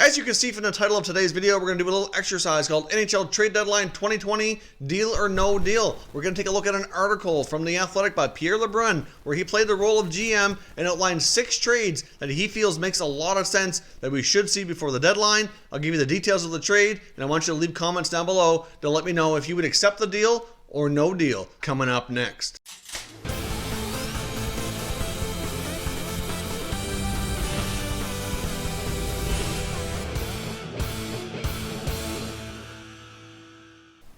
As you can see from the title of today's video, we're going to do a little exercise called NHL Trade Deadline 2020 Deal or No Deal. We're going to take a look at an article from The Athletic by Pierre LeBrun where he played the role of GM and outlined 6 trades that he feels makes a lot of sense that we should see before the deadline. I'll give you the details of the trade, and I want you to leave comments down below to let me know if you would accept the deal or no deal. Coming up next.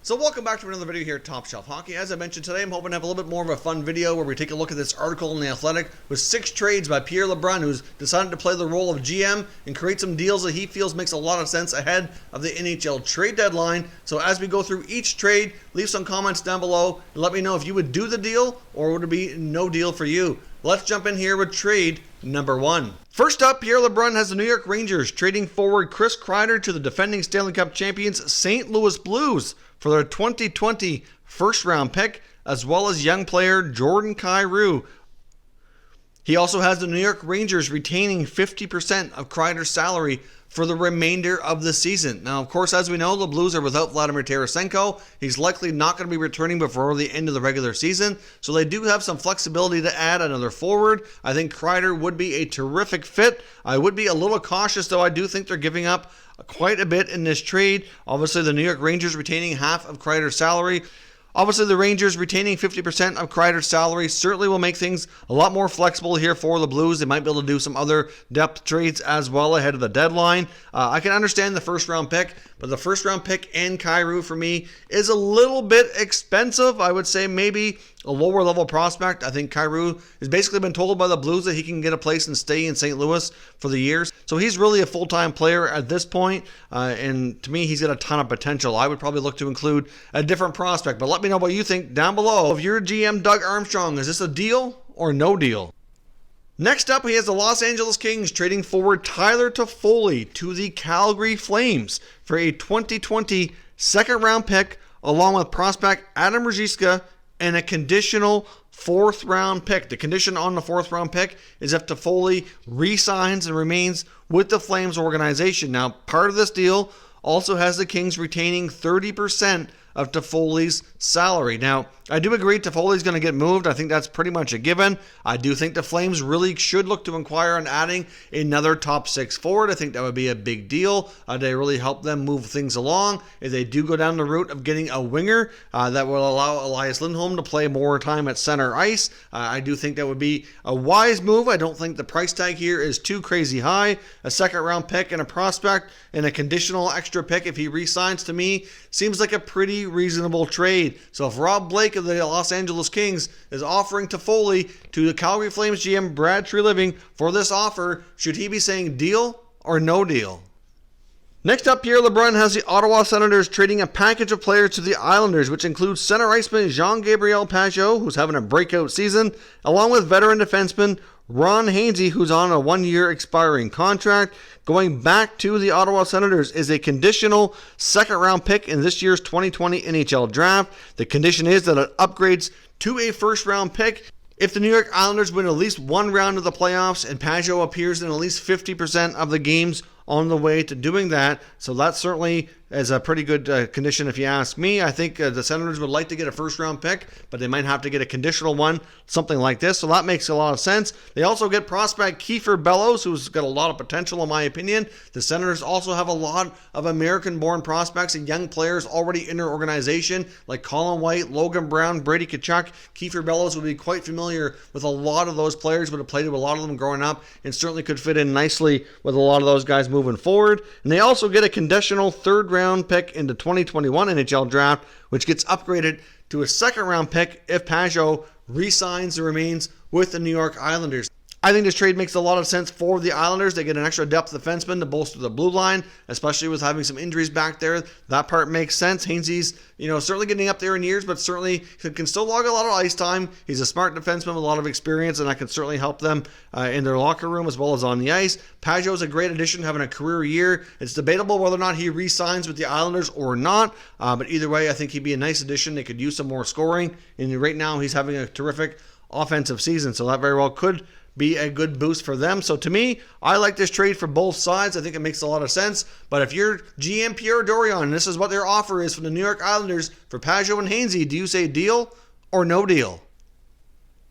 So welcome back to another video here at Top Shelf Hockey. As I mentioned today, I'm hoping to have a little bit more of a fun video where we take a look at this article in The Athletic with 6 trades by Pierre LeBrun, who's decided to play the role of GM and create some deals that he feels makes a lot of sense ahead of the NHL trade deadline. So as we go through each trade, leave some comments down below and let me know if you would do the deal or would it be no deal for you. Let's jump in here with trade number 1. First up, Pierre LeBrun has the New York Rangers trading forward Chris Kreider to the defending Stanley Cup champions St. Louis Blues for their 2020 first-round pick, as well as young player Jordan Kyrou. He also has the New York Rangers retaining 50% of Kreider's salary for the remainder of the season. Now, of course, as we know, the Blues are without Vladimir Tarasenko. He's likely not going to be returning before the end of the regular season, so they do have some flexibility to add another forward. I think Kreider would be a terrific fit. I would be a little cautious, though. I do think they're giving up quite a bit in this trade. Obviously, the New York Rangers retaining half of Kreider's salary. Obviously, the Rangers retaining 50% of Kreider's salary certainly will make things a lot more flexible here for the Blues. They might be able to do some other depth trades as well ahead of the deadline. I can understand the first-round pick, but the first-round pick and Kyrou for me is a little bit expensive. I would say maybe a lower-level prospect. I think Kyrou has basically been told by the Blues that he can get a place and stay in St. Louis for the years. So he's really a full-time player at this point, and to me, he's got a ton of potential. I would probably look to include a different prospect, but let me know what you think down below. If you're GM Doug Armstrong, is this a deal or no deal? Next up, he has the Los Angeles Kings trading forward Tyler Toffoli to the Calgary Flames for a 2020 second-round pick, along with prospect Adam Ruzicka and a conditional 4th-round pick. The condition on the 4th-round pick is if Toffoli re-signs and remains with the Flames organization. Now, part of this deal also has the Kings retaining 30% of Toffoli's salary. Now, I do agree Toffoli's going to get moved. I think that's pretty much a given. I do think the Flames really should look to inquire on adding another top 6 forward. I think that would be a big deal. They really help them move things along. If they do go down the route of getting a winger that will allow Elias Lindholm to play more time at center ice, I do think that would be a wise move. I don't think the price tag here is too crazy high. A second-round pick and a prospect and a conditional extra pick if he re-signs, to me seems like a pretty reasonable trade. So if Rob Blake of the Los Angeles Kings is offering Toffoli to the Calgary Flames GM Brad Treliving for this offer, should he be saying deal or no deal? Next up, Pierre LeBrun has the Ottawa Senators trading a package of players to the Islanders, which includes center iceman Jean-Gabriel Pageau, who's having a breakout season, along with veteran defenseman Ron Hainsey, who's on a 1-year expiring contract. Going back to the Ottawa Senators is a conditional second-round pick in this year's 2020 NHL Draft. The condition is that it upgrades to a first-round pick if the New York Islanders win at least one round of the playoffs and Pageau appears in at least 50% of the games on the way to doing that. So that certainly is a pretty good condition if you ask me. I think the Senators would like to get a first-round pick, but they might have to get a conditional one, something like this. So that makes a lot of sense. They also get prospect Kiefer Bellows, who's got a lot of potential in my opinion. The Senators also have a lot of American-born prospects and young players already in their organization, like Colin White, Logan Brown, Brady Tkachuk. Kiefer Bellows would be quite familiar with a lot of those players, would have played with a lot of them growing up, and certainly could fit in nicely with a lot of those guys moving forward. And they also get a conditional 3rd-round pick in the 2021 NHL Draft, which gets upgraded to a 2nd-round pick if Pageau re-signs and remains with the New York Islanders. I think this trade makes a lot of sense for the Islanders. They get an extra depth defenseman to bolster the blue line, especially with having some injuries back there. That part makes sense. Hainsey's, certainly getting up there in years, but certainly can still log a lot of ice time. He's a smart defenseman with a lot of experience, and that can certainly help them in their locker room as well as on the ice. Pageau's a great addition, having a career year. It's debatable whether or not he re-signs with the Islanders or not, but either way, I think he'd be a nice addition. They could use some more scoring, and right now he's having a terrific offensive season, so that very well could be a good boost for them. So to me, I like this trade for both sides. I think it makes a lot of sense. But if you're GM Pierre Dorion, and this is what their offer is from the New York Islanders for Pageau and Hainsey, do you say deal or no deal?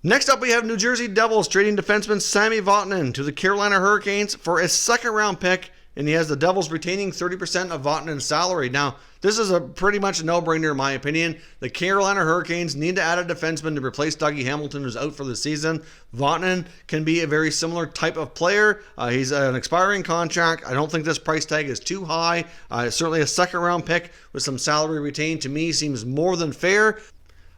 Next up, we have New Jersey Devils trading defenseman Sami Vatanen to the Carolina Hurricanes for a second-round pick, and he has the Devils retaining 30% of Vatanen's salary. Now, this is a pretty much a no-brainer in my opinion. The Carolina Hurricanes need to add a defenseman to replace Dougie Hamilton, who's out for the season. Vatanen can be a very similar type of player. He's an expiring contract. I don't think this price tag is too high. Certainly a second-round pick with some salary retained to me seems more than fair.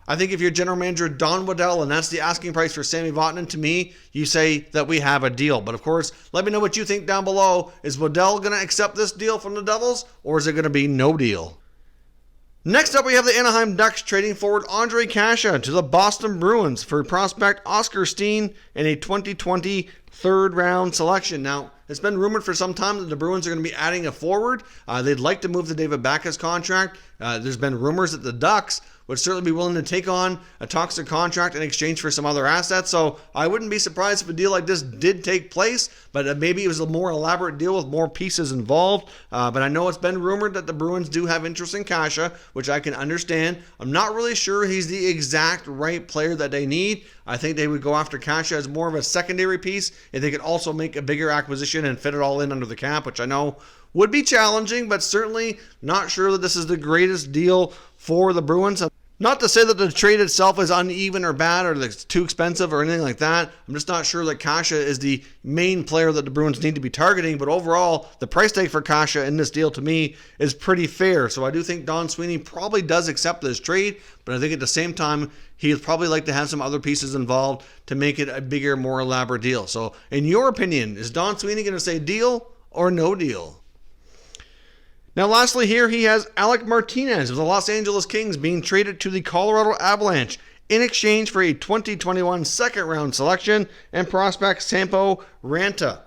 I think if you're general manager Don Waddell and that's the asking price for Sami Vatanen, to me, you say that we have a deal. But of course, let me know what you think down below. Is Waddell going to accept this deal from the Devils, or is it going to be no deal? Next up, we have the Anaheim Ducks trading forward Ondrej Kase to the Boston Bruins for prospect Oscar Steen and a 2020 third-round selection. Now, it's been rumored for some time that the Bruins are going to be adding a forward. They'd like to move the David Backes contract. There's been rumors that the Ducks would certainly be willing to take on a toxic contract in exchange for some other assets. So I wouldn't be surprised if a deal like this did take place, but maybe it was a more elaborate deal with more pieces involved. But I know it's been rumored that the Bruins do have interest in Kase, which I can understand. I'm not really sure he's the exact right player that they need. I think they would go after Kase as more of a secondary piece, and they could also make a bigger acquisition and fit it all in under the cap, which I know would be challenging, but certainly not sure that this is the greatest deal for the Bruins. Not to say that the trade itself is uneven or bad or that it's too expensive or anything like that. I'm just not sure that Kase is the main player that the Bruins need to be targeting. But overall, the price tag for Kase in this deal to me is pretty fair. So I do think Don Sweeney probably does accept this trade. But I think at the same time, he'd probably like to have some other pieces involved to make it a bigger, more elaborate deal. So in your opinion, is Don Sweeney going to say deal or no deal? Now, lastly here, he has Alec Martinez of the Los Angeles Kings being traded to the Colorado Avalanche in exchange for a 2021 second-round selection and prospect Sampo Ranta.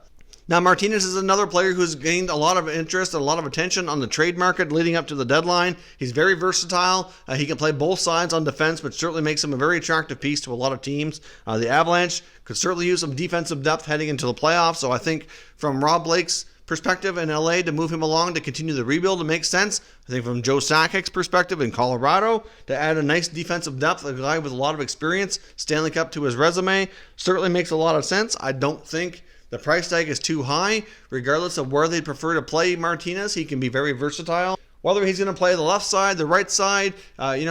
Now, Martinez is another player who's gained a lot of interest and a lot of attention on the trade market leading up to the deadline. He's very versatile. He can play both sides on defense, which certainly makes him a very attractive piece to a lot of teams. The Avalanche could certainly use some defensive depth heading into the playoffs, so I think from Rob Blake's perspective in LA to move him along to continue the rebuild, it makes sense. I think from Joe Sakic's perspective in Colorado to add a nice defensive depth, a guy with a lot of experience, Stanley Cup to his resume, certainly makes a lot of sense. I don't think the price tag is too high. Regardless of where they prefer to play Martinez, he can be very versatile. Whether he's going to play the left side, the right side,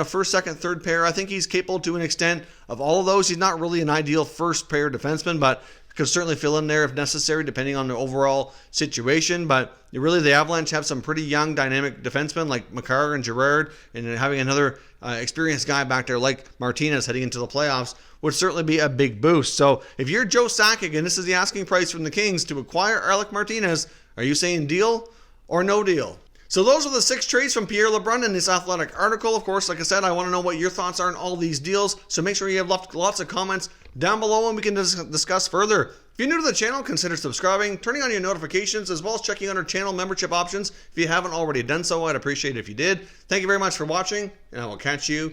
first, second, third pair, I think he's capable to an extent of all of those. He's not really an ideal first pair defenseman, but could certainly fill in there if necessary, depending on the overall situation. But really, the Avalanche have some pretty young, dynamic defensemen like Makar and Girard, and having another experienced guy back there like Martinez heading into the playoffs would certainly be a big boost. So if you're Joe Sakic, and this is the asking price from the Kings to acquire Alec Martinez, are you saying deal or no deal? So those are the 6 trades from Pierre LeBrun in this Athletic article. Of course, like I said, I want to know what your thoughts are on all these deals. So make sure you have left lots of comments down below and we can discuss further. If you're new to the channel, consider subscribing, turning on your notifications, as well as checking out our channel membership options. If you haven't already done so, I'd appreciate it if you did. Thank you very much for watching, and I will catch you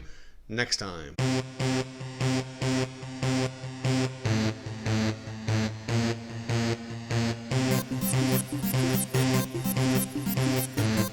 next time.